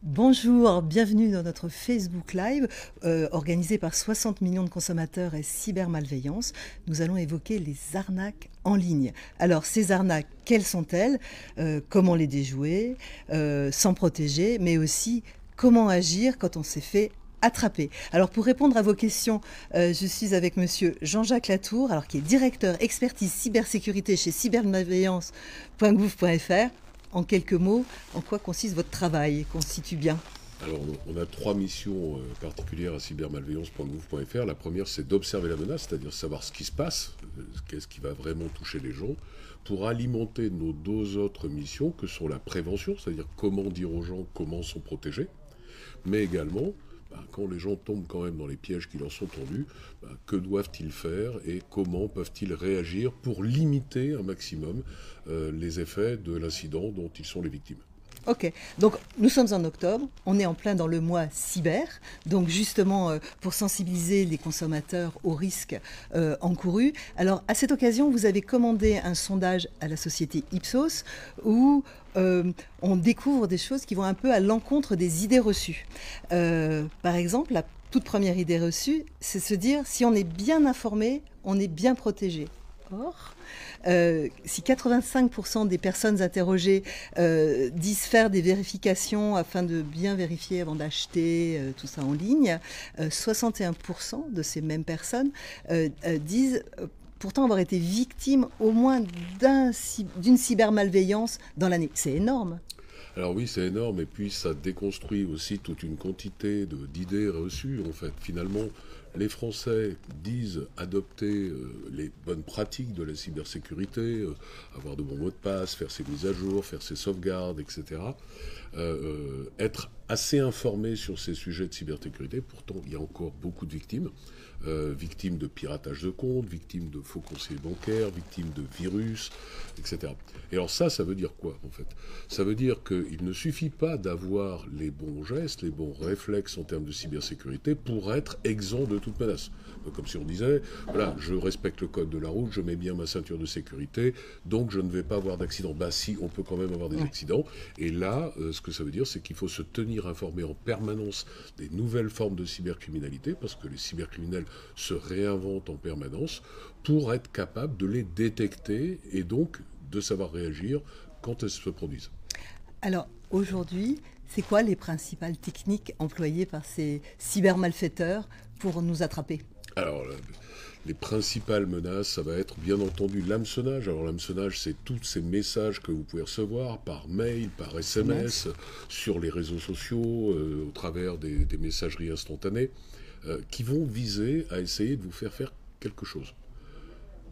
Bonjour, bienvenue dans notre Facebook Live organisé par 60 millions de consommateurs et cybermalveillance. Nous allons évoquer les arnaques en ligne. Alors, ces arnaques, quelles sont-elles? Comment les déjouer, s'en protéger, mais aussi comment agir quand on s'est fait attraper. Alors, pour répondre à vos questions, je suis avec monsieur Jean-Jacques Latour, alors, qui est directeur expertise cybersécurité chez cybermalveillance.gouv.fr. En quelques mots, en quoi consiste votre travail? Constitue bien. Alors, on a trois missions particulières à cybermalveillance.gouv.fr. La première, c'est d'observer la menace, c'est-à-dire savoir ce qui se passe, qu'est-ce qui va vraiment toucher les gens, pour alimenter nos deux autres missions, que sont la prévention, c'est-à-dire comment dire aux gens comment sont protégés, mais également, quand les gens tombent quand même dans les pièges qui leur sont tendus, que doivent-ils faire et comment peuvent-ils réagir pour limiter un maximum les effets de l'incident dont ils sont les victimes. Ok, donc nous sommes en octobre, on est en plein dans le mois cyber, donc justement pour sensibiliser les consommateurs aux risques encourus. Alors à cette occasion, vous avez commandé un sondage à la société Ipsos où on découvre des choses qui vont un peu à l'encontre des idées reçues. Par exemple, la toute première idée reçue, c'est se dire si on est bien informé, on est bien protégé. Or, si 85% des personnes interrogées disent faire des vérifications afin de bien vérifier avant d'acheter tout ça en ligne, 61% de ces mêmes personnes disent pourtant avoir été victimes au moins d'une cybermalveillance dans l'année. C'est énorme. Alors oui, c'est énorme, et puis ça déconstruit aussi toute une quantité d'idées reçues, en fait. Finalement, les Français disent adopter les bonnes pratiques de la cybersécurité, avoir de bons mots de passe, faire ses mises à jour, faire ses sauvegardes, etc. Être assez informés sur ces sujets de cybersécurité. Pourtant, il y a encore beaucoup de victimes. Victimes de piratage de comptes, victimes de faux conseillers bancaires, victimes de virus, etc. Et alors ça veut dire quoi en fait? Ça veut dire qu'il ne suffit pas d'avoir les bons gestes, les bons réflexes en termes de cybersécurité pour être exempt de toute menace. Comme si on disait, voilà, je respecte le code de la route, je mets bien ma ceinture de sécurité, donc je ne vais pas avoir d'accident. Bah si, on peut quand même avoir des accidents. Et là, ce que ça veut dire, c'est qu'il faut se tenir informé en permanence des nouvelles formes de cybercriminalité, parce que les cybercriminels se réinventent en permanence, pour être capable de les détecter et donc de savoir réagir quand elles se produisent. Alors aujourd'hui, c'est quoi les principales techniques employées par ces cybermalfaiteurs pour nous attraper? Alors, les principales menaces, ça va être bien entendu l'hameçonnage. Alors l'hameçonnage, c'est tous ces messages que vous pouvez recevoir par mail, par SMS, sur les réseaux sociaux, au travers des messageries instantanées, qui vont viser à essayer de vous faire quelque chose.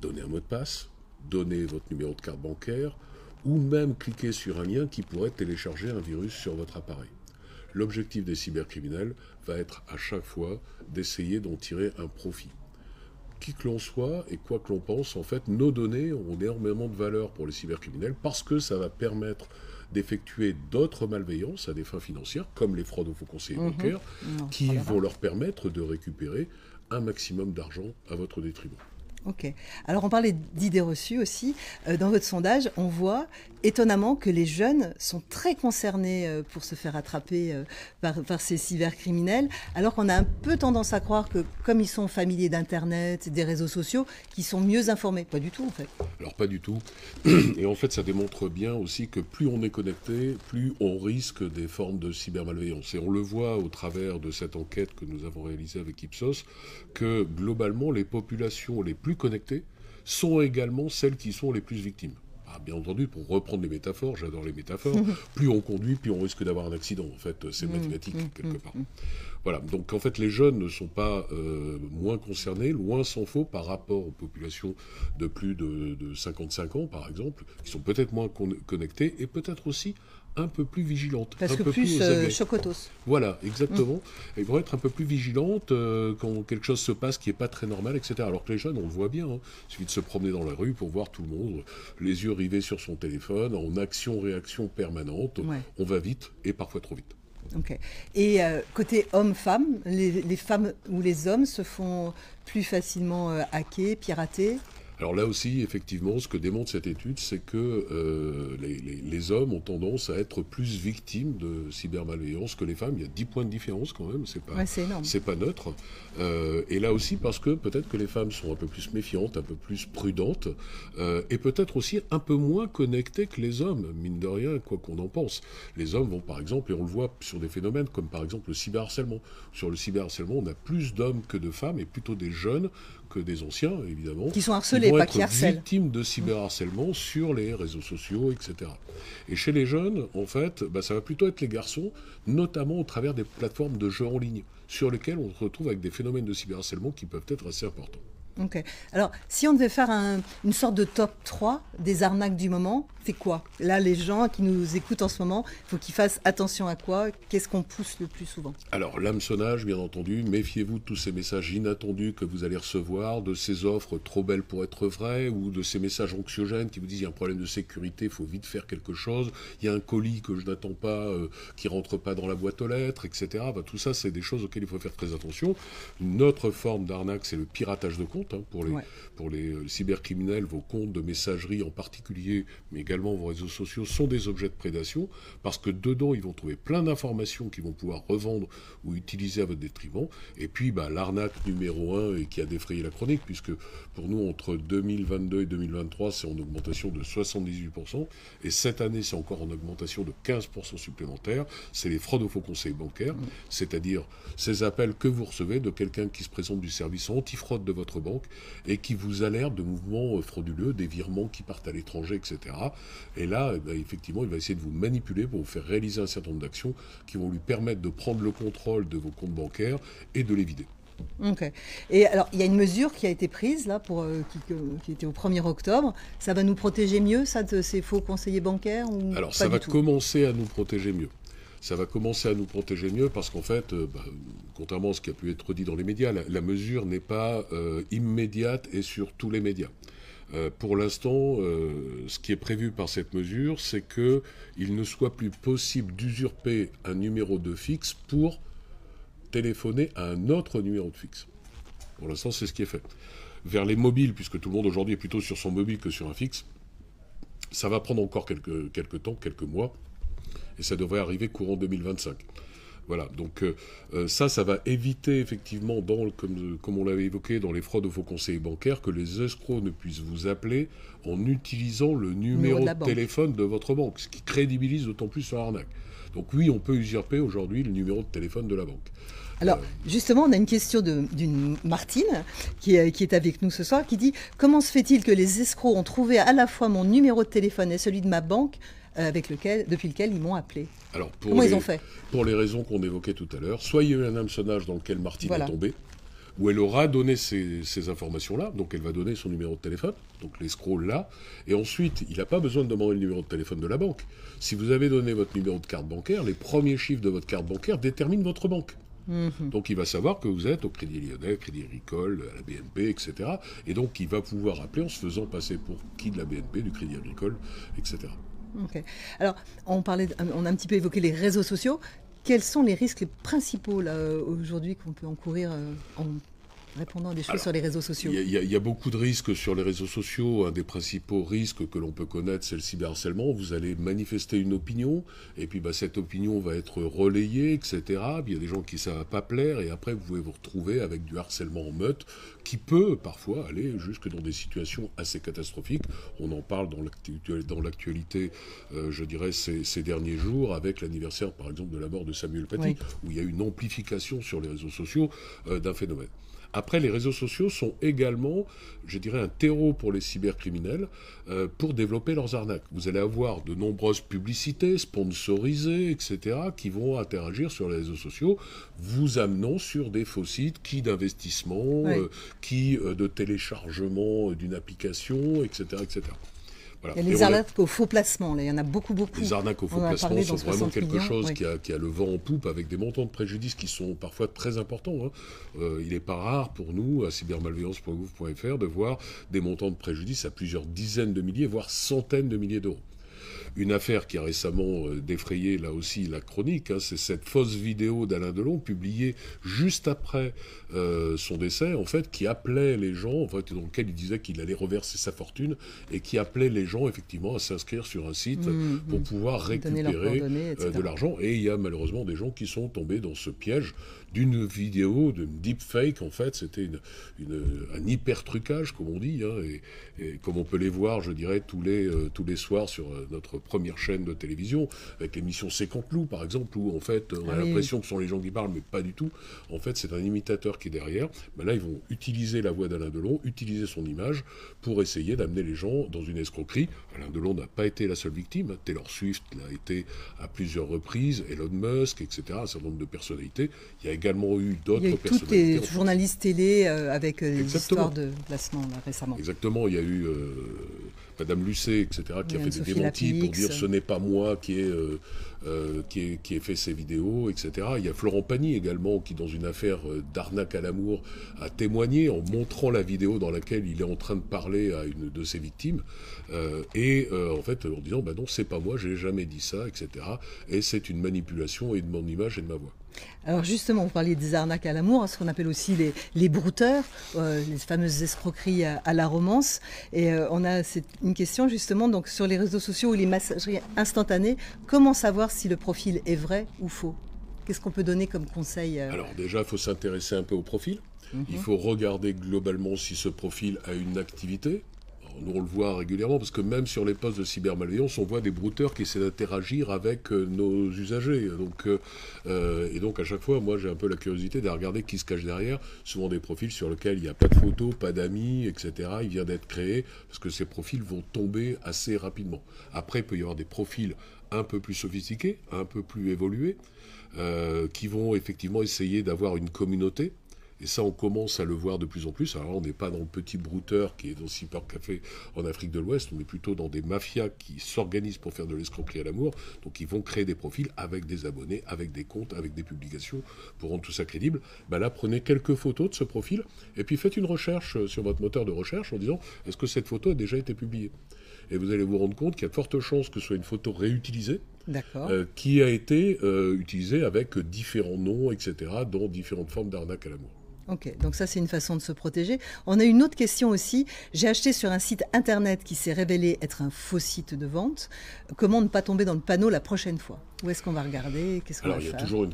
Donner un mot de passe, donner votre numéro de carte bancaire, ou même cliquer sur un lien qui pourrait télécharger un virus sur votre appareil. L'objectif des cybercriminels va être à chaque fois d'essayer d'en tirer un profit. Qui que l'on soit et quoi que l'on pense, en fait, nos données ont énormément de valeur pour les cybercriminels parce que ça va permettre d'effectuer d'autres malveillances à des fins financières, comme les fraudes aux faux conseillers bancaires, qui vont leur permettre de récupérer un maximum d'argent à votre détriment. Ok. Alors on parlait d'idées reçues aussi. Dans votre sondage, on voit étonnamment que les jeunes sont très concernés pour se faire attraper par ces cybercriminels, alors qu'on a un peu tendance à croire que comme ils sont familiers d'Internet, des réseaux sociaux, qu'ils sont mieux informés. Pas du tout en fait. Alors pas du tout. Et en fait, ça démontre bien aussi que plus on est connecté, plus on risque des formes de cybermalveillance. Et on le voit au travers de cette enquête que nous avons réalisée avec Ipsos, que globalement, les populations les plus connectées sont également celles qui sont les plus victimes. Bien entendu, pour reprendre les métaphores, j'adore les métaphores, plus on conduit, plus on risque d'avoir un accident. En fait, c'est mathématique, quelque part. Voilà, donc en fait, les jeunes ne sont pas moins concernés, loin s'en faut, par rapport aux populations de plus de 55 ans, par exemple, qui sont peut-être moins connectées et peut-être aussi un peu plus vigilantes. Parce un que peu plus aguerries. chocotos. Voilà, exactement. Elles vont être un peu plus vigilantes quand quelque chose se passe qui n'est pas très normal, etc. Alors que les jeunes, on le voit bien, hein. Il suffit de se promener dans la rue pour voir tout le monde, les yeux rivés sur son téléphone, en action-réaction permanente. Ouais. On va vite et parfois trop vite. Ok. Et côté homme-femme, les femmes ou les hommes se font plus facilement hacker, pirater? Alors là aussi, effectivement, ce que démontre cette étude, c'est que les hommes ont tendance à être plus victimes de cybermalveillance que les femmes. Il y a 10 points de différence quand même, C'est énorme. c'est pas neutre. Et là aussi parce que peut-être que les femmes sont un peu plus méfiantes, un peu plus prudentes, et peut-être aussi un peu moins connectées que les hommes, mine de rien, quoi qu'on en pense. Les hommes vont par exemple, et on le voit sur des phénomènes comme par exemple le cyberharcèlement. Sur le cyberharcèlement, on a plus d'hommes que de femmes, et plutôt des jeunes que des anciens, évidemment, qui sont harcelés, pas qui harcèlent. Victimes de cyberharcèlement sur les réseaux sociaux, etc. Et chez les jeunes, en fait, ça va plutôt être les garçons, notamment au travers des plateformes de jeux en ligne, sur lesquelles on se retrouve avec des phénomènes de cyberharcèlement qui peuvent être assez importants. Ok. Alors, si on devait faire une sorte de top 3 des arnaques du moment, c'est quoi? Là, les gens qui nous écoutent en ce moment, il faut qu'ils fassent attention à quoi? Qu'est-ce qu'on pousse le plus souvent? Alors, l'hameçonnage, bien entendu, méfiez-vous de tous ces messages inattendus que vous allez recevoir, de ces offres trop belles pour être vraies, ou de ces messages anxiogènes qui vous disent il y a un problème de sécurité, il faut vite faire quelque chose, il y a un colis que je n'attends pas, qui rentre pas dans la boîte aux lettres, etc. Tout ça, c'est des choses auxquelles il faut faire très attention. Une autre forme d'arnaque, c'est le piratage de compte. Pour les cybercriminels, vos comptes de messagerie en particulier, mais également vos réseaux sociaux, sont des objets de prédation, parce que dedans, ils vont trouver plein d'informations qu'ils vont pouvoir revendre ou utiliser à votre détriment. Et puis, l'arnaque numéro 1, et qui a défrayé la chronique, puisque pour nous, entre 2022 et 2023, c'est en augmentation de 78%, et cette année, c'est encore en augmentation de 15% supplémentaire, c'est les fraudes aux faux conseils bancaires, c'est-à-dire ces appels que vous recevez de quelqu'un qui se présente du service antifraude de votre banque et qui vous alerte de mouvements frauduleux, des virements qui partent à l'étranger, etc. Et là, effectivement, il va essayer de vous manipuler pour vous faire réaliser un certain nombre d'actions qui vont lui permettre de prendre le contrôle de vos comptes bancaires et de les vider. Ok. Et alors, il y a une mesure qui a été prise, là, qui était au 1er octobre. Ça va nous protéger mieux, ça, de ces faux conseillers bancaires ou Alors, pas ça va du tout commencer à nous protéger mieux. Ça va commencer à nous protéger mieux parce qu'en fait, contrairement à ce qui a pu être dit dans les médias, la mesure n'est pas immédiate et sur tous les médias. Pour l'instant, ce qui est prévu par cette mesure, c'est qu'il ne soit plus possible d'usurper un numéro de fixe pour téléphoner à un autre numéro de fixe. Pour l'instant, c'est ce qui est fait. Vers les mobiles, puisque tout le monde aujourd'hui est plutôt sur son mobile que sur un fixe, ça va prendre encore quelques temps, quelques mois, et ça devrait arriver courant 2025. Voilà, donc ça va éviter effectivement, comme on l'avait évoqué, dans les fraudes aux faux conseillers bancaires, que les escrocs ne puissent vous appeler en utilisant le numéro de téléphone de votre banque, ce qui crédibilise d'autant plus leur arnaque. Donc oui, on peut usurper aujourd'hui le numéro de téléphone de la banque. Alors, justement, on a une question d'une Martine qui est avec nous ce soir, qui dit « Comment se fait-il que les escrocs ont trouvé à la fois mon numéro de téléphone et celui de ma banque depuis lequel ils m'ont appelé ?» Alors, comment ils ont fait? Pour les raisons qu'on évoquait tout à l'heure, soit il y a eu un hameçonnage dans lequel Martine est tombée, où elle aura donné ces informations-là, donc elle va donner son numéro de téléphone, donc l'escroc là, et ensuite, il n'a pas besoin de demander le numéro de téléphone de la banque. Si vous avez donné votre numéro de carte bancaire, les premiers chiffres de votre carte bancaire déterminent votre banque. Donc il va savoir que vous êtes au Crédit Lyonnais, Crédit Agricole, à la BNP, etc. Et donc il va pouvoir appeler en se faisant passer pour qui de la BNP, du Crédit Agricole, etc. Ok. Alors, on a un petit peu évoqué les réseaux sociaux. Quels sont les risques principaux là aujourd'hui qu'on peut encourir en répondant à des choses sur les réseaux sociaux? Il y a beaucoup de risques sur les réseaux sociaux. Un des principaux risques que l'on peut connaître, c'est le cyberharcèlement. Vous allez manifester une opinion, et puis cette opinion va être relayée, etc. Puis il y a des gens qui ça va pas plaire, et après vous pouvez vous retrouver avec du harcèlement en meute, qui peut parfois aller jusque dans des situations assez catastrophiques. On en parle dans l'actualité, je dirais, ces derniers jours, avec l'anniversaire, par exemple, de la mort de Samuel Paty, où il y a une amplification sur les réseaux sociaux d'un phénomène. Après, les réseaux sociaux sont également, je dirais, un terreau pour les cybercriminels pour développer leurs arnaques. Vous allez avoir de nombreuses publicités sponsorisées, etc., qui vont interagir sur les réseaux sociaux, vous amenant sur des faux sites, qui d'investissement, qui de téléchargement d'une application, etc., etc. Voilà. Il y a les arnaques au faux placement, là. Il y en a beaucoup. Les arnaques au faux placement sont vraiment quelque chose qui a le vent en poupe, avec des montants de préjudice qui sont parfois très importants. Il n'est pas rare pour nous, à cybermalveillance.gouv.fr, de voir des montants de préjudice à plusieurs dizaines de milliers, voire centaines de milliers d'euros. une affaire qui a récemment défrayé là aussi la chronique, hein, c'est cette fausse vidéo d'Alain Delon publiée juste après son décès, en fait, qui appelait les gens, en fait, dans lequel il disait qu'il allait reverser sa fortune et qui appelait les gens effectivement à s'inscrire sur un site pour pouvoir récupérer de l'argent. Et il y a malheureusement des gens qui sont tombés dans ce piège d'une vidéo, d'une deepfake. En fait, c'était un hyper trucage, comme on dit, hein, et comme on peut les voir, je dirais, tous les soirs sur notre première chaîne de télévision, avec l'émission C'est Canteloup, par exemple, où en fait on a l'impression que ce sont les gens qui parlent, mais pas du tout. En fait, c'est un imitateur qui est derrière. Ben là, ils vont utiliser la voix d'Alain Delon, utiliser son image pour essayer d'amener les gens dans une escroquerie. Alain Delon n'a pas été la seule victime. Taylor Swift l'a été à plusieurs reprises, Elon Musk, etc., un certain nombre de personnalités. Il y a également eu d'autres personnalités. Il y a eu tous les journalistes télé avec des histoires de placement là, récemment. Exactement, il y a eu Madame Lucet, etc., qui a fait des démentis pour dire ce n'est pas moi qui ai fait ces vidéos, etc. Il y a Florent Pagny également qui, dans une affaire d'arnaque à l'amour, a témoigné en montrant la vidéo dans laquelle il est en train de parler à une de ses victimes, en fait en disant non, c'est pas moi, j'ai jamais dit ça, etc. Et c'est une manipulation et de mon image et de ma voix. Alors justement, vous parliez des arnaques à l'amour, ce qu'on appelle aussi les brouteurs, les fameuses escroqueries à la romance. Et on a une question justement donc, sur les réseaux sociaux ou les messageries instantanées. Comment savoir si le profil est vrai ou faux? Qu'est-ce qu'on peut donner comme conseil Alors déjà, il faut s'intéresser un peu au profil. Il faut regarder globalement si ce profil a une activité. Nous, on le voit régulièrement, parce que même sur les postes de cybermalveillance, on voit des brouteurs qui essaient d'interagir avec nos usagers. Et donc, à chaque fois, moi, j'ai un peu la curiosité de regarder qui se cache derrière. Souvent des profils sur lesquels il n'y a pas de photos, pas d'amis, etc. Il vient d'être créé, parce que ces profils vont tomber assez rapidement. Après, il peut y avoir des profils un peu plus sophistiqués, un peu plus évolués, qui vont effectivement essayer d'avoir une communauté. Et ça, on commence à le voir de plus en plus. Alors là, on n'est pas dans le petit brouteur qui est dans Cybercafé en Afrique de l'Ouest, on est plutôt dans des mafias qui s'organisent pour faire de l'escroquerie à l'amour. Donc ils vont créer des profils avec des abonnés, avec des comptes, avec des publications pour rendre tout ça crédible. Là, prenez quelques photos de ce profil et puis faites une recherche sur votre moteur de recherche en disant est-ce que cette photo a déjà été publiée ? Et vous allez vous rendre compte qu'il y a de fortes chances que ce soit une photo réutilisée, qui a été utilisée avec différents noms, etc., dans différentes formes d'arnaque à l'amour. Ok, donc ça c'est une façon de se protéger. On a une autre question aussi. J'ai acheté sur un site internet qui s'est révélé être un faux site de vente. Comment ne pas tomber dans le panneau la prochaine fois? Où est-ce qu'on va regarder? Qu'est-ce qu'on va faire? Alors il y a toujours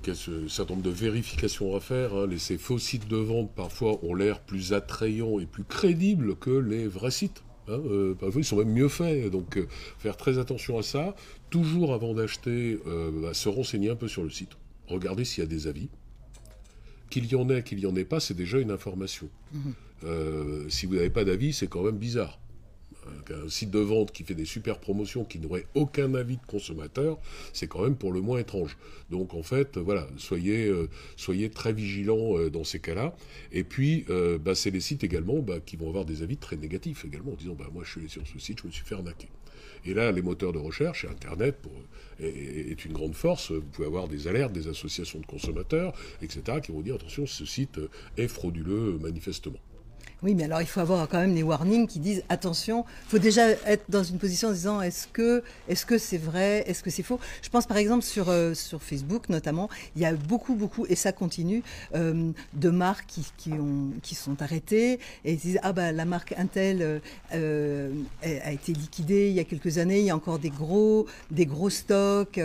un certain nombre de vérifications à faire. Ces faux sites de vente parfois ont l'air plus attrayants et plus crédibles que les vrais sites. Parfois ils sont même mieux faits, donc faire très attention à ça. Toujours avant d'acheter, se renseigner un peu sur le site. Regardez s'il y a des avis. Qu'il y en ait, qu'il n'y en ait pas, c'est déjà une information. Si vous n'avez pas d'avis, c'est quand même bizarre. Un site de vente qui fait des super promotions, qui n'aurait aucun avis de consommateur, c'est quand même pour le moins étrange. Donc en fait, voilà, soyez très vigilants dans ces cas-là. Et puis, c'est les sites également qui vont avoir des avis très négatifs également, en disant moi je suis allé sur ce site, je me suis fait arnaquer. Et là, les moteurs de recherche et Internet est une grande force. Vous pouvez avoir des alertes des associations de consommateurs, etc., qui vont dire attention, ce site est frauduleux manifestement. Oui, mais alors il faut avoir quand même des warnings qui disent attention, il faut déjà être dans une position en disant est-ce que c'est vrai, est-ce que c'est faux. Je pense par exemple sur Facebook notamment, il y a beaucoup, et ça continue, de marques qui sont arrêtées et ils disent la marque Intel a été liquidée il y a quelques années, il y a encore des gros stocks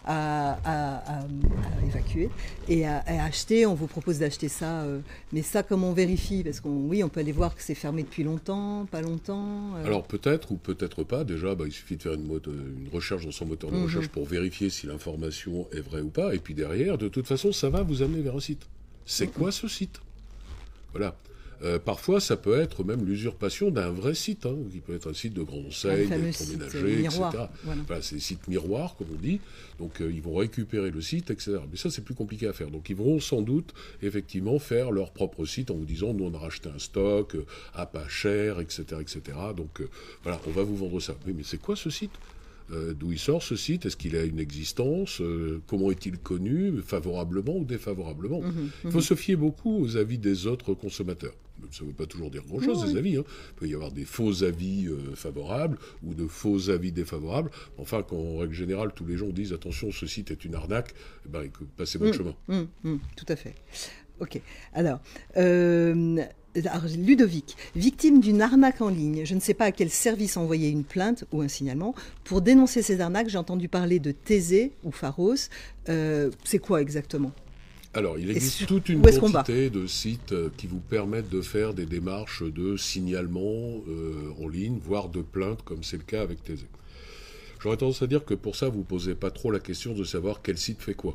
à évacuer et à acheter. On vous propose d'acheter ça, mais ça comment on vérifie? Parce qu'on peut aller voir que c'est fermé depuis longtemps, pas longtemps. Alors peut-être ou peut-être pas. Déjà, il suffit de faire une recherche dans son moteur de recherche pour vérifier si l'information est vraie ou pas. Et puis derrière, de toute façon, ça va vous amener vers un site. C'est quoi ce site? Voilà. Parfois, ça peut être même l'usurpation d'un vrai site, qui peut être un site de grande enseigne, d'électroménager, etc. Voilà, c'est des sites miroirs, comme on dit. Donc, ils vont récupérer le site, etc. Mais ça, c'est plus compliqué à faire. Donc, ils vont sans doute, effectivement, faire leur propre site en vous disant, nous, on a racheté un stock à pas cher, etc., etc. Donc, voilà, on va vous vendre ça. Oui, mais c'est quoi ce site? d'où il sort ce site, est-ce qu'il a une existence, comment est-il connu, favorablement ou défavorablement. Il faut se fier beaucoup aux avis des autres consommateurs. Ça ne veut pas toujours dire grand-chose, des avis. Hein. Il peut y avoir des faux avis favorables ou de faux avis défavorables. Enfin, qu'en règle générale, tous les gens disent « attention, ce site est une arnaque », passez votre chemin. Tout à fait. Ok. Alors, Ludovic, victime d'une arnaque en ligne, je ne sais pas à quel service envoyer une plainte ou un signalement. Pour dénoncer ces arnaques, j'ai entendu parler de Thésée ou Pharos. C'est quoi exactement ? Alors, il existe toute une quantité de sites qui vous permettent de faire des démarches de signalement en ligne, voire de plainte, comme c'est le cas avec Thésée. J'aurais tendance à dire que pour ça, vous ne posez pas trop la question de savoir quel site fait quoi.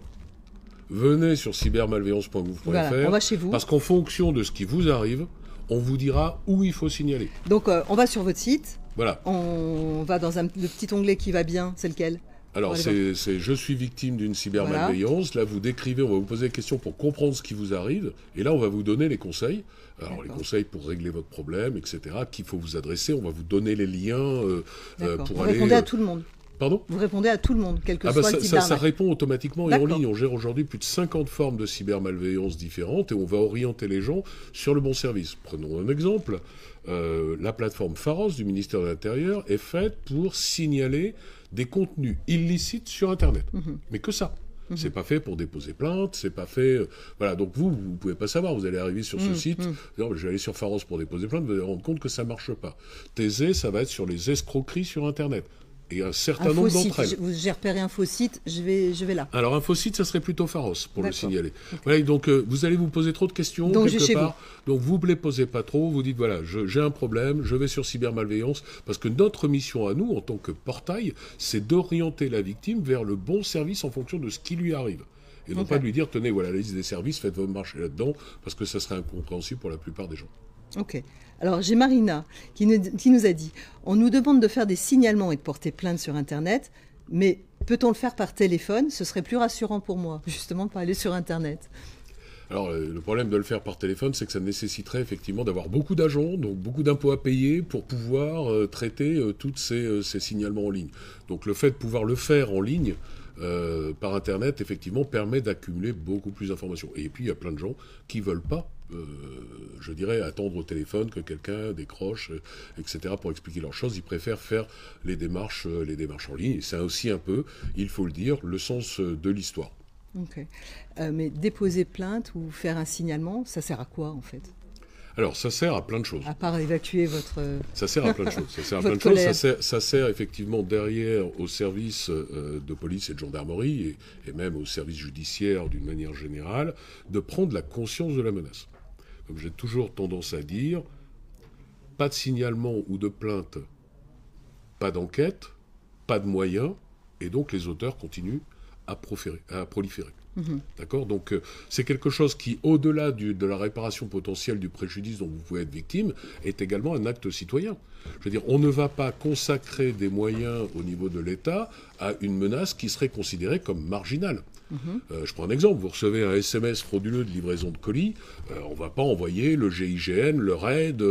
Venez sur cybermalveillance.gouv.fr, voilà, on va chez vous. Parce qu'en fonction de ce qui vous arrive, on vous dira où il faut signaler. Donc, on va sur votre site, voilà. On va dans le petit onglet qui va bien, c'est lequel ? Alors, c'est je suis victime d'une cybermalveillance. Voilà. Là, vous décrivez, on va vous poser des questions pour comprendre ce qui vous arrive. Et là, on va vous donner les conseils. Alors, les conseils pour régler votre problème, etc. Qu'il faut vous adresser. On va vous donner les liens pour aller... Répondez à tout le monde. Pardon ? Vous répondez à tout le monde, quel que soit le type d'arnaque. Ça répond automatiquement et en ligne. On gère aujourd'hui plus de 50 formes de cybermalveillance différentes et on va orienter les gens sur le bon service. Prenons un exemple. La plateforme Pharos du ministère de l'Intérieur est faite pour signaler des contenus illicites sur Internet. Mais que ça. C'est pas fait pour déposer plainte, c'est pas fait... voilà, donc vous pouvez pas savoir. Vous allez arriver sur ce site, je vais aller sur Pharos pour déposer plainte, vous allez vous rendre compte que ça marche pas. Thésée, ça va être sur les escroqueries sur Internet. Et un certain nombre d'entre elles. J'ai repéré un faux site, je vais là. Alors un faux site, ça serait plutôt Pharos pour le signaler. Okay. Voilà, donc vous allez vous poser trop de questions donc, quelque part. Donc vous ne les posez pas trop, vous dites voilà, j'ai un problème, je vais sur cybermalveillance, parce que notre mission à nous, en tant que portail, c'est d'orienter la victime vers le bon service en fonction de ce qui lui arrive. Et non pas de lui dire, tenez, voilà la liste des services, faites votre marché là-dedans, parce que ça serait incompréhensible pour la plupart des gens. Ok. Alors, j'ai Marina qui nous a dit « On nous demande de faire des signalements et de porter plainte sur Internet, mais peut-on le faire par téléphone ? Ce serait plus rassurant pour moi, justement, de pas aller sur Internet. » Alors, le problème de le faire par téléphone, c'est que ça nécessiterait effectivement d'avoir beaucoup d'agents, donc beaucoup d'impôts à payer pour pouvoir traiter tous ces signalements en ligne. Donc, le fait de pouvoir le faire en ligne, par Internet, effectivement, permet d'accumuler beaucoup plus d'informations. Et puis, il y a plein de gens qui ne veulent pas, je dirais, attendre au téléphone que quelqu'un décroche, etc., pour expliquer leurs choses. Ils préfèrent faire les démarches en ligne. Et c'est aussi un peu, il faut le dire, le sens de l'histoire. Ok. Mais déposer plainte ou faire un signalement, ça sert à quoi, en fait ? Alors, ça sert à plein de choses. À part évacuer votre... Ça sert à plein de choses. Ça sert à plein de choses. Ça sert effectivement derrière aux services de police et de gendarmerie, et même aux services judiciaires d'une manière générale, de prendre la conscience de la menace. Comme j'ai toujours tendance à dire, pas de signalement ou de plainte, pas d'enquête, pas de moyens, et donc les auteurs continuent à proliférer. D'accord ? Donc, c'est quelque chose qui, au-delà de la réparation potentielle du préjudice dont vous pouvez être victime, est également un acte citoyen. Je veux dire, on ne va pas consacrer des moyens au niveau de l'État à une menace qui serait considérée comme marginale. Je prends un exemple, vous recevez un SMS frauduleux de livraison de colis, on ne va pas envoyer le GIGN, le RAID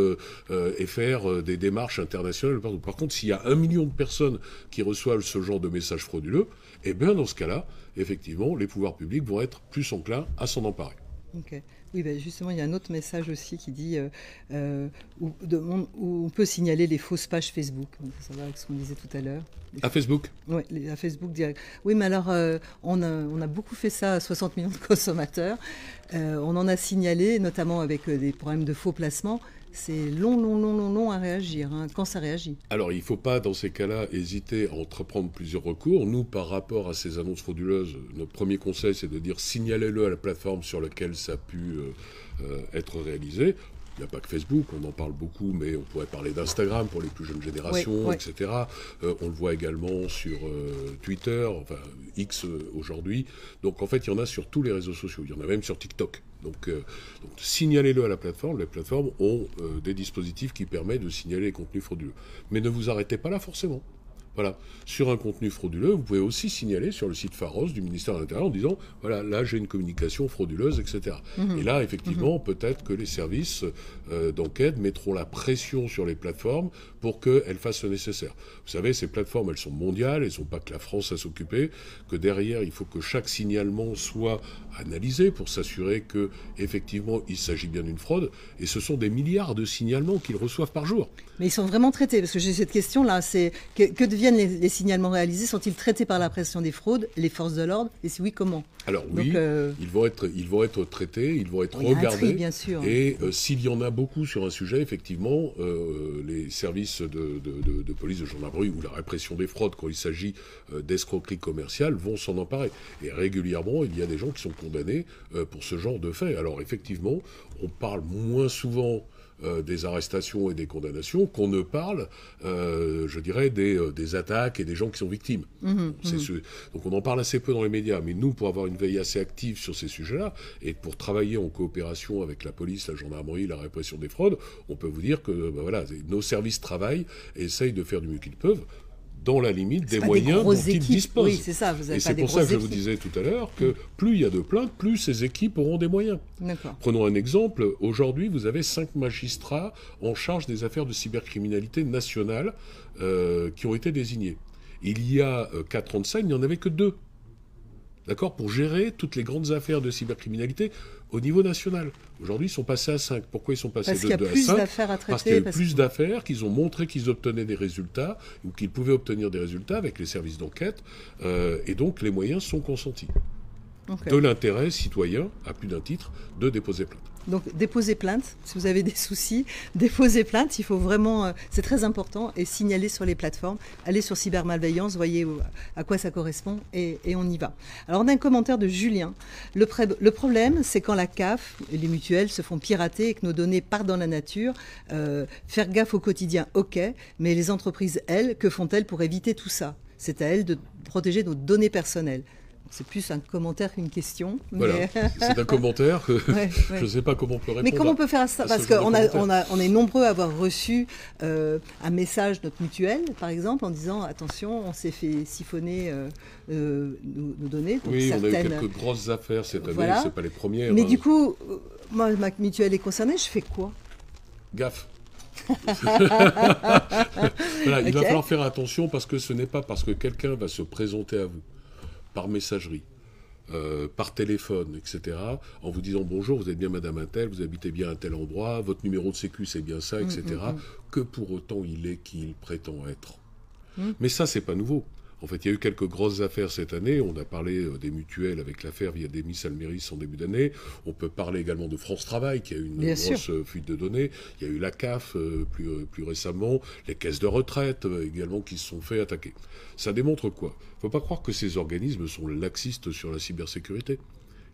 et faire des démarches internationales. Par contre, s'il y a 1 million de personnes qui reçoivent ce genre de messages frauduleux, eh bien dans ce cas-là, effectivement, les pouvoirs publics vont être plus enclins à s'en emparer. Okay. Oui, ben justement, il y a un autre message aussi qui dit où on peut signaler les fausses pages Facebook. Ça va avec ce qu'on disait tout à l'heure. À Facebook ? Oui, à Facebook direct. Oui, mais alors, on a beaucoup fait ça à 60 millions de consommateurs. On en a signalé, notamment avec des problèmes de faux placements. C'est long à réagir, hein, quand ça réagit. Alors, il ne faut pas, dans ces cas-là, hésiter à entreprendre plusieurs recours. Nous, par rapport à ces annonces frauduleuses, notre premier conseil, c'est de dire signalez-le à la plateforme sur laquelle ça a pu être réalisé. Il n'y a pas que Facebook, on en parle beaucoup, mais on pourrait parler d'Instagram pour les plus jeunes générations, etc. On le voit également sur Twitter, enfin X aujourd'hui. Donc en fait, il y en a sur tous les réseaux sociaux. Il y en a même sur TikTok. Donc signalez-le à la plateforme. Les plateformes ont des dispositifs qui permettent de signaler les contenus frauduleux. Mais ne vous arrêtez pas là forcément. Voilà. Sur un contenu frauduleux, vous pouvez aussi signaler sur le site Pharos du ministère de l'Intérieur en disant voilà, là j'ai une communication frauduleuse, etc. Et là, effectivement, peut-être que les services d'enquête mettront la pression sur les plateformes pour qu'elles fassent le nécessaire. Vous savez, ces plateformes, elles sont mondiales, elles ne sont pas que la France à s'occuper, que derrière, il faut que chaque signalement soit analysé pour s'assurer que effectivement il s'agit bien d'une fraude. Et ce sont des milliards de signalements qu'ils reçoivent par jour. Mais ils sont vraiment traités, parce que j'ai cette question-là, c'est que deviennent les signalements réalisés? Sont-ils traités par la pression des fraudes, les forces de l'ordre? Et si oui, comment? Alors oui, ils vont être traités, ils vont être regardés. Bien sûr. Et s'il y en a beaucoup sur un sujet, effectivement, les services de police, de gendarmerie ou la répression des fraudes, quand il s'agit d'escroquerie commerciale, vont s'en emparer. Et régulièrement, il y a des gens qui sont condamnés pour ce genre de faits. Alors effectivement, on parle moins souvent des arrestations et des condamnations qu'on ne parle, je dirais, des attaques et des gens qui sont victimes. Donc on en parle assez peu dans les médias, mais nous, pour avoir une veille assez active sur ces sujets-là, et pour travailler en coopération avec la police, la gendarmerie, la répression des fraudes, on peut vous dire que voilà, nos services travaillent et essayent de faire du mieux qu'ils peuvent, dans la limite des moyens dont ils disposent. Oui, c'est ça, vous avez et c'est pour ça que je vous disais tout à l'heure que plus il y a de plaintes, plus ces équipes auront des moyens. Prenons un exemple. Aujourd'hui, vous avez 5 magistrats en charge des affaires de cybercriminalité nationale qui ont été désignés. Il y a 4 ans de ça, il n'y en avait que 2. D'accord, pour gérer toutes les grandes affaires de cybercriminalité au niveau national. Aujourd'hui, ils sont passés à 5. Pourquoi ils sont passés de 2 à 5 ? Parce qu'il y a plus d'affaires à traiter. Parce qu'il y a eu plus d'affaires, qu'ils ont montré qu'ils obtenaient des résultats, ou qu'ils pouvaient obtenir des résultats avec les services d'enquête, et donc les moyens sont consentis. De l'intérêt citoyen, à plus d'un titre, de déposer plainte. Donc déposez plainte, si vous avez des soucis, déposez plainte, il faut vraiment, c'est très important, et signaler sur les plateformes, allez sur cybermalveillance, voyez à quoi ça correspond, et on y va. Alors on a un commentaire de Julien. Le problème, c'est quand la CAF et les mutuelles se font pirater et que nos données partent dans la nature. Faire gaffe au quotidien, ok, mais les entreprises, elles, que font-elles pour éviter tout ça? C'est à elles de protéger nos données personnelles. C'est plus un commentaire qu'une question. Voilà, c'est un commentaire que je ne sais pas comment on peut répondre. Mais comment on peut faire ça? Parce qu'on est nombreux à avoir reçu un message de notre mutuelle, par exemple, en disant « Attention, on s'est fait siphonner nos données. » Donc oui, on a eu quelques grosses affaires cette année, ce n'est pas les premières. Mais du coup, moi, ma mutuelle est concernée, je fais quoi? Gaffe. Voilà, il va falloir faire attention parce que ce n'est pas parce que quelqu'un va se présenter à vous par messagerie, par téléphone, etc., en vous disant « Bonjour, vous êtes bien Madame Untel, vous habitez bien à tel endroit, votre numéro de sécu, c'est bien ça, etc. » que pour autant il est qui il prétend être. Mais ça, c'est pas nouveau. En fait, il y a eu quelques grosses affaires cette année. On a parlé des mutuelles avec l'affaire via Demis Almeris en début d'année. On peut parler également de France Travail, qui a eu une grosse fuite de données. Il y a eu la CAF plus récemment, les caisses de retraite également qui se sont fait attaquer. Ça démontre quoi? Il ne faut pas croire que ces organismes sont laxistes sur la cybersécurité.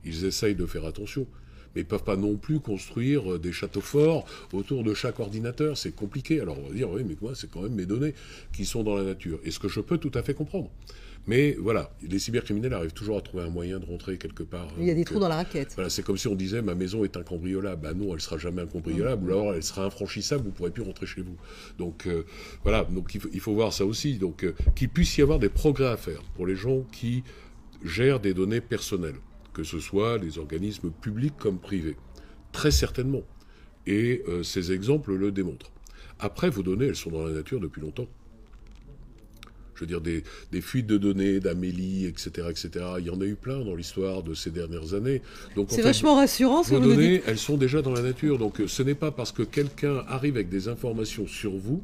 Ils essayent de faire attention. Mais ils ne peuvent pas non plus construire des châteaux forts autour de chaque ordinateur. C'est compliqué. Alors on va dire, oui, mais moi, c'est quand même mes données qui sont dans la nature. Et ce que je peux tout à fait comprendre. Mais voilà, les cybercriminels arrivent toujours à trouver un moyen de rentrer quelque part. Il y a des trous dans la raquette. Voilà, c'est comme si on disait, ma maison est incambriolable. Ben non, elle ne sera jamais incambriolable. Ou alors elle sera infranchissable, vous ne pourrez plus rentrer chez vous. Donc voilà, donc, il faut voir ça aussi. Donc qu'il puisse y avoir des progrès à faire pour les gens qui gèrent des données personnelles, que ce soit les organismes publics comme privés. Très certainement. Et ces exemples le démontrent. Après, vos données, elles sont dans la nature depuis longtemps. Je veux dire, des fuites de données, d'Amélie, etc., etc. Il y en a eu plein dans l'histoire de ces dernières années. Donc, c'est vachement rassurant, ce que vous nous dites. Vos données, elles sont déjà dans la nature. Donc ce n'est pas parce que quelqu'un arrive avec des informations sur vous,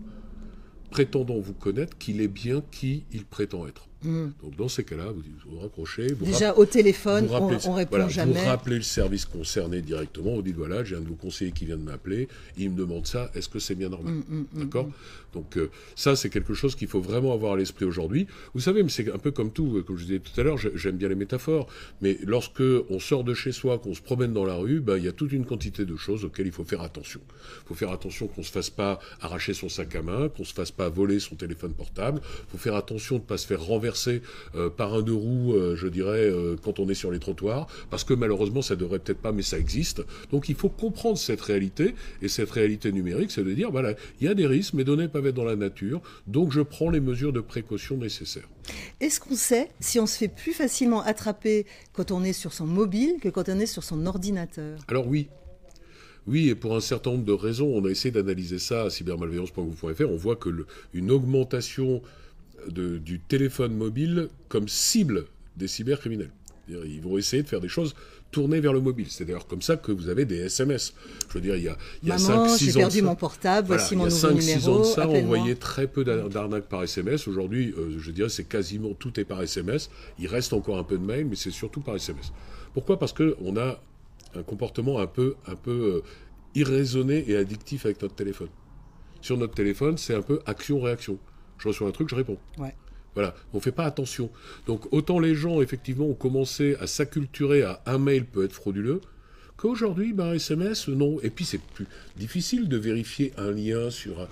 prétendant vous connaître, qu'il est bien qui il prétend être. Donc dans ces cas-là, vous raccrochez. Déjà au téléphone, on répond jamais. Vous rappelez le service concerné directement, vous dites voilà, j'ai un de vos conseillers qui vient de m'appeler, il me demande ça, est-ce que c'est bien normal? D'accord? Donc ça, c'est quelque chose qu'il faut vraiment avoir à l'esprit aujourd'hui. Vous savez, mais c'est un peu comme tout, comme je disais tout à l'heure, j'aime bien les métaphores, mais lorsque on sort de chez soi, qu'on se promène dans la rue, il y a toute une quantité de choses auxquelles il faut faire attention. Il faut faire attention qu'on ne se fasse pas arracher son sac à main, qu'on ne se fasse pas voler son téléphone portable, il faut faire attention de ne pas se faire renverser traversé par un deux roues, je dirais, quand on est sur les trottoirs, parce que malheureusement, ça devrait peut-être pas, mais ça existe. Donc il faut comprendre cette réalité, et cette réalité numérique, c'est de dire, voilà, il y a des risques, mes données peuvent être dans la nature, donc je prends les mesures de précaution nécessaires. Est-ce qu'on sait si on se fait plus facilement attraper quand on est sur son mobile que quand on est sur son ordinateur? Alors oui. Oui, et pour un certain nombre de raisons, on a essayé d'analyser ça à cybermalveillance.gouv.fr. On voit que une augmentation du téléphone mobile comme cible des cybercriminels. Ils vont essayer de faire des choses tournées vers le mobile. C'est d'ailleurs comme ça que vous avez des SMS. Je veux dire, il y a Maman, 5-6 ans... j'ai perdu mon portable, Voilà, voici mon nouveau numéro, il y a 5-6 ans de ça, on appelle-moi. voyait très peu d'arnaques par SMS. Aujourd'hui, je dirais, c'est quasiment tout est par SMS. Il reste encore un peu de mail, mais c'est surtout par SMS. Pourquoi ? Parce qu'on a un comportement un peu irraisonné et addictif avec notre téléphone. Sur notre téléphone, c'est un peu action-réaction. Je reçois un truc, je réponds. Ouais. Voilà, on ne fait pas attention. Donc autant les gens, effectivement, ont commencé à s'acculturer à un mail peut être frauduleux, qu'aujourd'hui, SMS, non. Et puis c'est plus difficile de vérifier un lien sur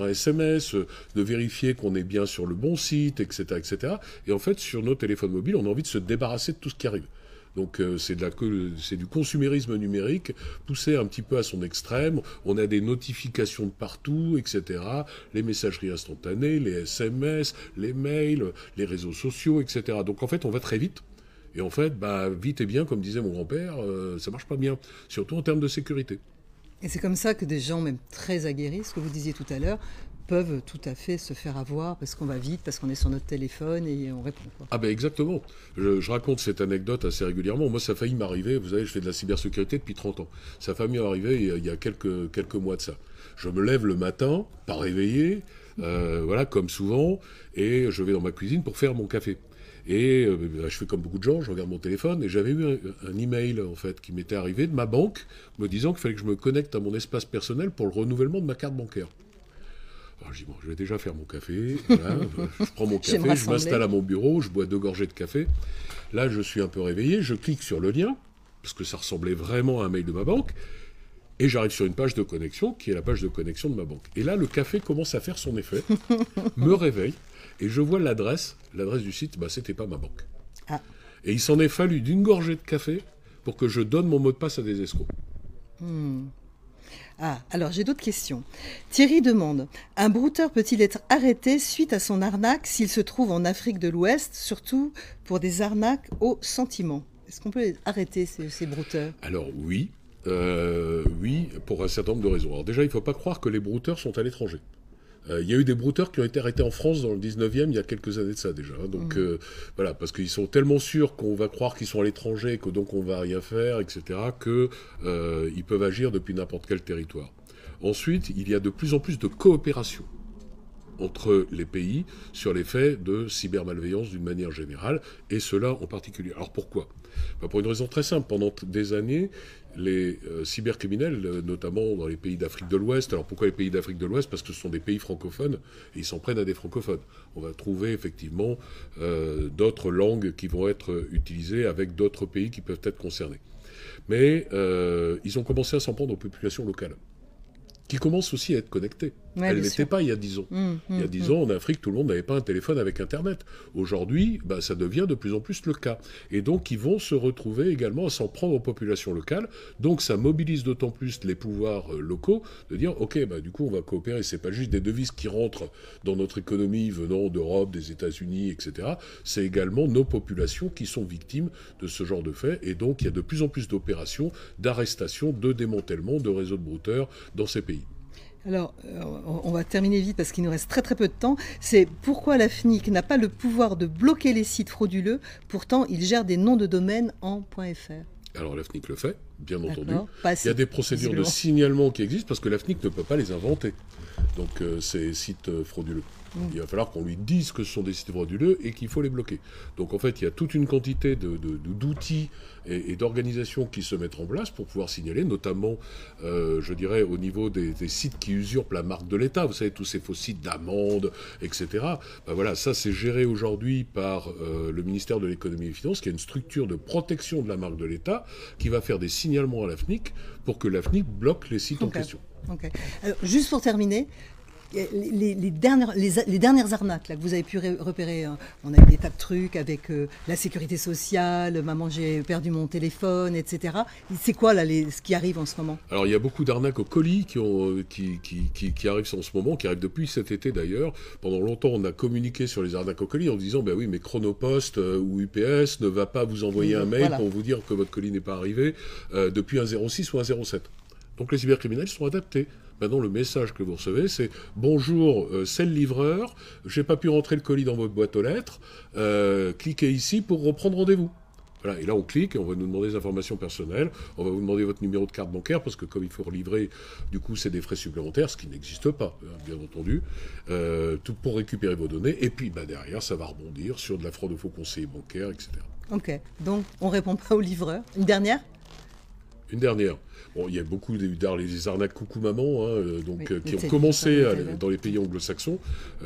un SMS, de vérifier qu'on est bien sur le bon site, etc., etc. Et en fait, sur nos téléphones mobiles, on a envie de se débarrasser de tout ce qui arrive. Donc c'est du consumérisme numérique poussé un petit peu à son extrême. On a des notifications de partout, etc. Les messageries instantanées, les SMS, les mails, les réseaux sociaux, etc. Donc en fait, on va très vite. Et en fait, vite et bien, comme disait mon grand-père, ça marche pas bien, surtout en termes de sécurité. Et c'est comme ça que des gens, même très aguerris, ce que vous disiez tout à l'heure, peuvent tout à fait se faire avoir parce qu'on va vite, parce qu'on est sur notre téléphone et on répond, quoi. Ah ben exactement. Je raconte cette anecdote assez régulièrement. Moi, ça a failli m'arriver. Vous savez, je fais de la cybersécurité depuis 30 ans. Ça a failli m'arriver il y a quelques mois de ça. Je me lève le matin, pas réveillé, voilà, comme souvent, et je vais dans ma cuisine pour faire mon café. Et je fais comme beaucoup de gens, je regarde mon téléphone, et j'avais eu un email, en fait, qui m'était arrivé de ma banque, me disant qu'il fallait que je me connecte à mon espace personnel pour le renouvellement de ma carte bancaire. Alors je dis, bon, je vais déjà faire mon café, voilà, je prends mon café, je m'installe à mon bureau, je bois 2 gorgées de café. Là, je suis un peu réveillé, je clique sur le lien, parce que ça ressemblait vraiment à un mail de ma banque, et j'arrive sur une page de connexion, qui est la page de connexion de ma banque. Et là, le café commence à faire son effet, me réveille, et je vois l'adresse du site, c'était pas ma banque. Ah. Et il s'en est fallu d'une gorgée de café pour que je donne mon mot de passe à des escrocs. Ah, alors j'ai d'autres questions. Thierry demande, un brouteur peut-il être arrêté suite à son arnaque s'il se trouve en Afrique de l'Ouest, surtout pour des arnaques au sentiment? Est-ce qu'on peut arrêter ces brouteurs? Alors oui, pour un certain nombre de raisons. Alors déjà, il ne faut pas croire que les brouteurs sont à l'étranger. Il y a eu des brouteurs qui ont été arrêtés en France dans le 19e, il y a quelques années de ça déjà. Donc voilà, parce qu'ils sont tellement sûrs qu'on va croire qu'ils sont à l'étranger, que donc on va rien faire, etc., qu'ils peuvent agir depuis n'importe quel territoire. Ensuite, il y a de plus en plus de coopération entre les pays sur les faits de cybermalveillance d'une manière générale, et cela en particulier. Alors pourquoi ? Pour une raison très simple. Pendant des années, les cybercriminels, notamment dans les pays d'Afrique de l'Ouest, alors pourquoi les pays d'Afrique de l'Ouest ? Parce que ce sont des pays francophones, et ils s'en prennent à des francophones. On va trouver effectivement d'autres langues qui vont être utilisées avec d'autres pays qui peuvent être concernés. Mais ils ont commencé à s'en prendre aux populations locales, qui commencent aussi à être connectés. Ouais, Elle n'était pas il y a 10 ans. Il y a 10 ans, en Afrique, tout le monde n'avait pas un téléphone avec Internet. Aujourd'hui, ça devient de plus en plus le cas. Et donc, ils vont se retrouver également à s'en prendre aux populations locales. Donc, ça mobilise d'autant plus les pouvoirs locaux de dire, OK, du coup, on va coopérer. C'est pas juste des devises qui rentrent dans notre économie venant d'Europe, des États-Unis, etc. C'est également nos populations qui sont victimes de ce genre de faits. Et donc, il y a de plus en plus d'opérations, d'arrestations, de démantèlement de réseaux de brouteurs dans ces pays. Alors, on va terminer vite parce qu'il nous reste très très peu de temps. C'est pourquoi la FNIC n'a pas le pouvoir de bloquer les sites frauduleux, pourtant il gère des noms de domaine en .fr. Alors la FNIC le fait, bien entendu. Il y a des procédures de signalement qui existent parce que la FNIC ne peut pas les inventer. Donc ces sites frauduleux. Il va falloir qu'on lui dise que ce sont des sites frauduleux et qu'il faut les bloquer. Donc en fait, il y a toute une quantité d'outils et d'organisations qui se mettent en place pour pouvoir signaler, notamment, je dirais, au niveau des sites qui usurpent la marque de l'État. Vous savez, tous ces faux sites d'amende, etc. Voilà, ça c'est géré aujourd'hui par le ministère de l'économie et des finances, qui est une structure de protection de la marque de l'État, qui va faire des signalements à la FNIC pour que la FNIC bloque les sites en question. Alors, juste pour terminer, les dernières arnaques là, que vous avez pu repérer, hein, on a eu des tas de trucs avec la sécurité sociale, maman j'ai perdu mon téléphone, etc. C'est quoi là ce qui arrive en ce moment? Alors il y a beaucoup d'arnaques au colis qui arrivent en ce moment, qui arrivent depuis cet été d'ailleurs. Pendant longtemps on a communiqué sur les arnaques au colis en disant oui mais Chronopost ou UPS ne va pas vous envoyer un mail pour vous dire que votre colis n'est pas arrivé depuis un 06 ou un 07. Donc les cybercriminels sont adaptés. Maintenant, le message que vous recevez, c'est « Bonjour, c'est le livreur, j'ai pas pu rentrer le colis dans votre boîte aux lettres, cliquez ici pour reprendre rendez-vous. » Voilà, et là on clique et on va nous demander des informations personnelles, on va vous demander votre numéro de carte bancaire, parce que comme il faut relivrer, du coup c'est des frais supplémentaires, ce qui n'existe pas, bien entendu, tout pour récupérer vos données, et puis derrière ça va rebondir sur de la fraude aux faux conseillers bancaires, etc. Ok, donc on répond pas aux livreurs. Une dernière? Une dernière. Bon, il y a beaucoup des arnaques coucou maman, qui ont commencé dans les pays anglo-saxons,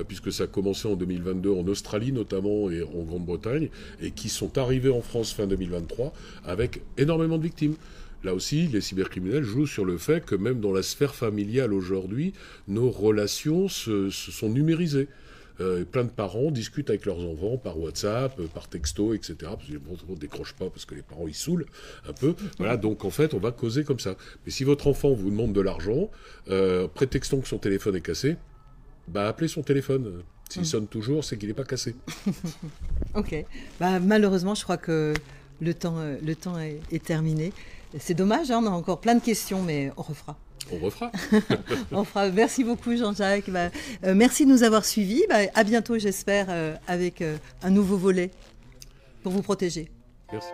puisque ça a commencé en 2022 en Australie notamment et en Grande-Bretagne, et qui sont arrivés en France fin 2023 avec énormément de victimes. Là aussi, les cybercriminels jouent sur le fait que même dans la sphère familiale aujourd'hui, nos relations se sont numérisées. Plein de parents discutent avec leurs enfants par WhatsApp, par texto, etc. Parce que on ne décroche pas parce que les parents ils saoulent un peu. Voilà, donc en fait, on va causer comme ça. Mais si votre enfant vous demande de l'argent, prétextant que son téléphone est cassé, appelez son téléphone. S'il sonne toujours, c'est qu'il n'est pas cassé. Ok. Malheureusement, je crois que le temps est terminé. C'est dommage, hein, on a encore plein de questions, mais on refera. On refera. On fera. Merci beaucoup Jean-Jacques. Merci de nous avoir suivis. À bientôt j'espère avec un nouveau volet pour vous protéger. Merci.